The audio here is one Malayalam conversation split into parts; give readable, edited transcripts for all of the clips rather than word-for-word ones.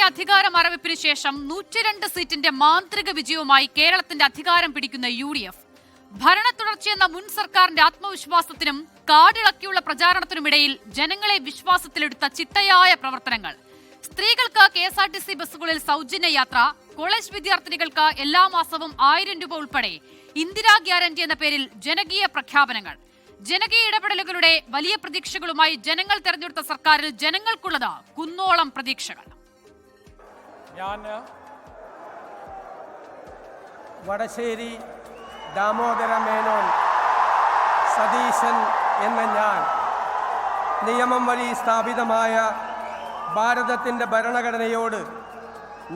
വർഷത്തെ അധികാര മറവിപ്പിന് ശേഷം 102 സീറ്റിന്റെ മാന്ത്രിക വിജയവുമായി കേരളത്തിന്റെ അധികാരം പിടിക്കുന്ന UDF. ഭരണ തുടർച്ചയെന്ന മുൻ സർക്കാരിന്റെ ആത്മവിശ്വാസത്തിനും കാടിളക്കിയുള്ള പ്രചാരണത്തിനുമിടയിൽ ജനങ്ങളെ വിശ്വാസത്തിലെടുത്ത ചിട്ടയായ പ്രവർത്തനങ്ങൾ. സ്ത്രീകൾക്ക് KSRTC ബസ്സുകളിൽ സൗജന്യ യാത്ര, കോളേജ് വിദ്യാർത്ഥിനികൾക്ക് എല്ലാ മാസവും 1000 രൂപ ഉൾപ്പെടെ ഇന്ദിരാ ഗ്യാരണ്ടി എന്ന പേരിൽ ജനകീയ പ്രഖ്യാപനങ്ങൾ. ജനകീയ ഇടപെടലുകളുടെ വലിയ പ്രതീക്ഷകളുമായി ജനങ്ങൾ തെരഞ്ഞെടുത്ത സർക്കാരിൽ ജനങ്ങൾക്കുള്ളത് കുന്നോളം പ്രതീക്ഷകൾ. വടശ്ശേരി ദാമോദര മേനോൻ സതീശൻ എന്ന ഞാൻ നിയമം വഴി സ്ഥാപിതമായ ഭാരതത്തിൻ്റെ ഭരണഘടനയോട്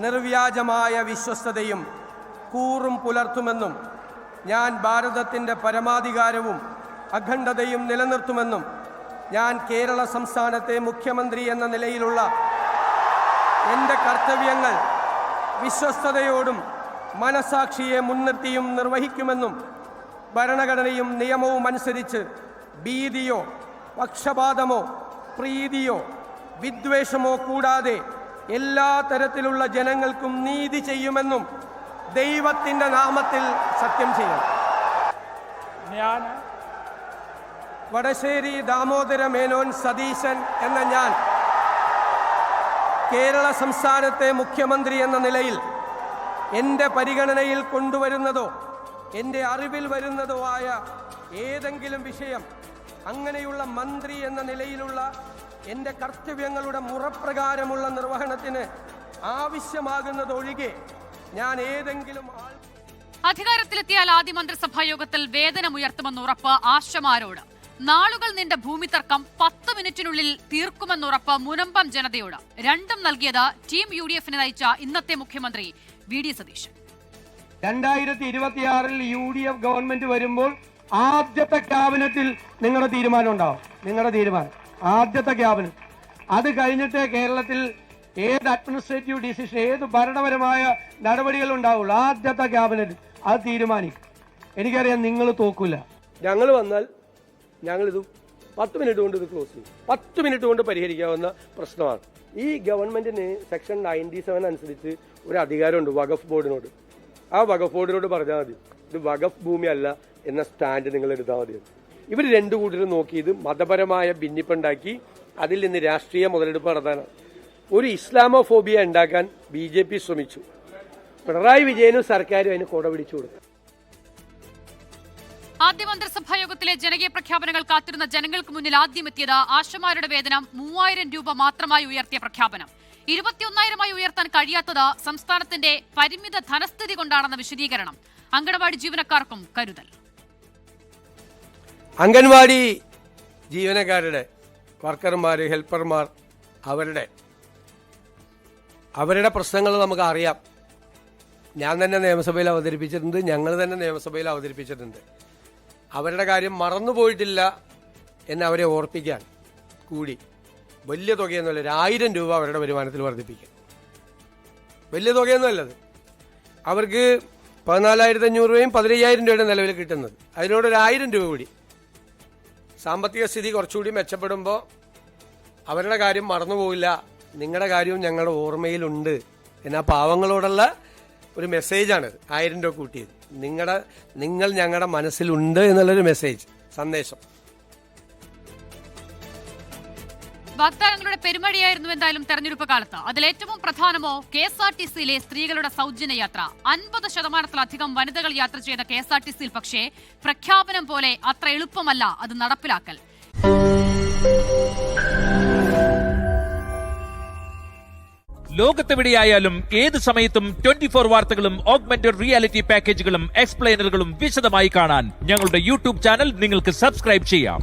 നിർവ്യാജമായ വിശ്വസ്തതയും കൂറും പുലർത്തുമെന്നും ഞാൻ ഭാരതത്തിൻ്റെ പരമാധികാരവും അഖണ്ഡതയും നിലനിർത്തുമെന്നും ഞാൻ കേരള സംസ്ഥാനത്തെ മുഖ്യമന്ത്രി എന്ന നിലയിലുള്ള എൻ്റെ കർത്തവ്യങ്ങൾ വിശ്വസ്തയോടും മനസാക്ഷിയെ മുൻനിർത്തിയും നിർവഹിക്കുമെന്നും ഭരണഘടനയും നിയമവും അനുസരിച്ച് ഭീതിയോ പക്ഷപാതമോ പ്രീതിയോ വിദ്വേഷമോ കൂടാതെ എല്ലാ തരത്തിലുള്ള ജനങ്ങൾക്കും നീതി ചെയ്യുമെന്നും ദൈവത്തിൻ്റെ നാമത്തിൽ സത്യം ചെയ്യും. ഞാൻ വടശ്ശേരി ദാമോദര മേനോൻ സതീശൻ എന്ന ഞാൻ കേരള സംസ്ഥാനത്തെ മുഖ്യമന്ത്രി എന്ന നിലയിൽ എൻ്റെ പരിഗണനയിൽ കൊണ്ടുവരുന്നതോ എൻ്റെ അറിവിൽ വരുന്നതോ ആയ ഏതെങ്കിലും വിഷയം അങ്ങനെയുള്ള മന്ത്രി എന്ന നിലയിലുള്ള എൻ്റെ കർത്തവ്യങ്ങളുടെ മുറപ്രകാരമുള്ള നിർവഹണത്തിന് ആവശ്യമാകുന്നതൊഴികെ ഞാൻ ഏതെങ്കിലും അധികാരത്തിലെത്തിയാൽ ആദ്യ മന്ത്രിസഭാ യോഗത്തിൽ വേതനമുയർത്തുമെന്ന് ഉറപ്പ് ആശമാരോട്. നാളുകൾ നീണ്ട ഭൂമി തർക്കം 10 മിനിറ്റിനുള്ളിൽ തീർക്കുമെന്നുറപ്പ് മുനമ്പം ജനതയോട്. രണ്ടും നൽകിയത് ടീം UDFനെ നയിച്ച ഇന്നത്തെ മുഖ്യമന്ത്രി VD സതീശൻ. 2026 UDF ഗവൺമെന്റ് വരുമ്പോൾ ആദ്യത്തെ ക്യാബിനറ്റിൽ നിങ്ങളുടെ തീരുമാനം ഉണ്ടാവും. നിങ്ങളുടെ തീരുമാനം ആദ്യത്തെ ക്യാബിനറ്റ്. അത് കഴിഞ്ഞിട്ട് കേരളത്തിൽ ഏത് അഡ്മിനിസ്ട്രേറ്റീവ് ഡിസിഷൻ, ഏത് ഭരണപരമായ നടപടികൾ ഉണ്ടാവുള്ളൂ. ആദ്യത്തെ ക്യാബിനറ്റ് അത് തീരുമാനിക്കും. എനിക്കറിയാം നിങ്ങൾ തോക്കൂല. ഞങ്ങൾ വന്നാൽ ഞങ്ങളിത് 10 മിനിറ്റ് കൊണ്ട് ഇത് ക്ലോസ് ചെയ്യും. 10 മിനിറ്റ് കൊണ്ട് പരിഹരിക്കാവുന്ന പ്രശ്നമാണ്. ഈ ഗവൺമെന്റിന് സെക്ഷൻ 97 അനുസരിച്ച് ഒരു അധികാരമുണ്ട് വഖഫ് ബോർഡിനോട്. ആ വഖഫ് ബോർഡിനോട് പറഞ്ഞാൽ മതി ഇത് വഖഫ് ഭൂമി അല്ല എന്ന സ്റ്റാൻഡ് നിങ്ങൾ എടുത്താൽ മതി. ഇവർ രണ്ടു കൂട്ടരും നോക്കി ഇത് മതപരമായ ഭിന്നിപ്പുണ്ടാക്കി അതിൽ നിന്ന് രാഷ്ട്രീയ മുതലെടുപ്പ് നടത്താനാണ്. ഒരു ഇസ്ലാമോഫോബിയ ഉണ്ടാക്കാൻ BJP ശ്രമിച്ചു. പിണറായി വിജയനും സർക്കാരും അതിന് കൊട പിടിച്ചു കൊടുത്തു. ആദ്യ മന്ത്രിസഭാ യോഗത്തിലെ ജനകീയ പ്രഖ്യാപനങ്ങൾ കാത്തിരുന്ന ജനങ്ങൾക്ക് മുന്നിൽ ആദ്യം എത്തിയത് ആശമാരുടെ വേതനം 3000 രൂപ മാത്രമായി ഉയർത്തിയ പ്രഖ്യാപനം. 21,000 ഉയർത്താൻ കഴിയാത്തത് സംസ്ഥാനത്തിന്റെ പരിമിത ധനസ്ഥിതി കൊണ്ടാണെന്ന വിശദീകരണം. അംഗൻവാടി ജീവനക്കാർക്കും കരുതൽ. അംഗൻവാടി ജീവനക്കാരുടെ വർക്കർമാർ, ഹെൽപ്പർമാർ, അവരുടെ പ്രശ്നങ്ങൾ നമുക്ക് അറിയാം. ഞാൻ തന്നെ നിയമസഭയിൽ അവതരിപ്പിച്ചിട്ടുണ്ട്, ഞങ്ങൾ തന്നെ നിയമസഭയിൽ അവതരിപ്പിച്ചിട്ടുണ്ട്. അവരുടെ കാര്യം മറന്നുപോയിട്ടില്ല എന്ന് അവരെ ഓർപ്പിക്കാൻ കൂടി വലിയ തുകയൊന്നുമല്ല, 1000 രൂപ അവരുടെ വരുമാനത്തിൽ വർദ്ധിപ്പിക്കാൻ. വലിയ തുകയൊന്നുമല്ലത്. അവർക്ക് 14,500 രൂപയും 15,000 രൂപയുടെ നിലവിൽ കിട്ടുന്നത്. അതിനോട് 1000 രൂപ കൂടി. സാമ്പത്തിക സ്ഥിതി കുറച്ചുകൂടി മെച്ചപ്പെടുമ്പോൾ അവരുടെ കാര്യം മറന്നുപോയില്ല, നിങ്ങളുടെ കാര്യവും ഞങ്ങളുടെ ഓർമ്മയിലുണ്ട് എന്നാ പാവങ്ങളോടുള്ള ഒരു മെസ്സേജാണ് 1000 രൂപ കൂട്ടിയത്. നിങ്ങൾ ഞങ്ങളുടെ മനസ്സിലുണ്ട് എന്നുള്ളൊരു മെസ്സേജ്, സന്ദേശം. വാഗ്ദാനങ്ങളുടെ പെരുമഴയായിരുന്നു എന്തായാലും തെരഞ്ഞെടുപ്പ് കാലത്ത്. അതിലേറ്റവും പ്രധാനമോ KSRTCയിലെ സ്ത്രീകളുടെ സൗജന്യ യാത്ര. 50% വനിതകൾ യാത്ര ചെയ്ത KSRTCയിൽ പക്ഷേ പ്രഖ്യാപനം പോലെ അത്ര എളുപ്പമല്ല അത് നടപ്പിലാക്കൽ. ലോകത്തെവിടെയായാലും ഏത് സമയത്തും 24 വാർത്തകളും ഓഗ്മെന്റഡ് റിയാലിറ്റി പാക്കേജുകളും എക്സ്പ്ലെയിനറുകളും വിശദമായി കാണാൻ ഞങ്ങളുടെ YouTube ചാനൽ നിങ്ങൾക്ക് സബ്സ്ക്രൈബ് ചെയ്യാം.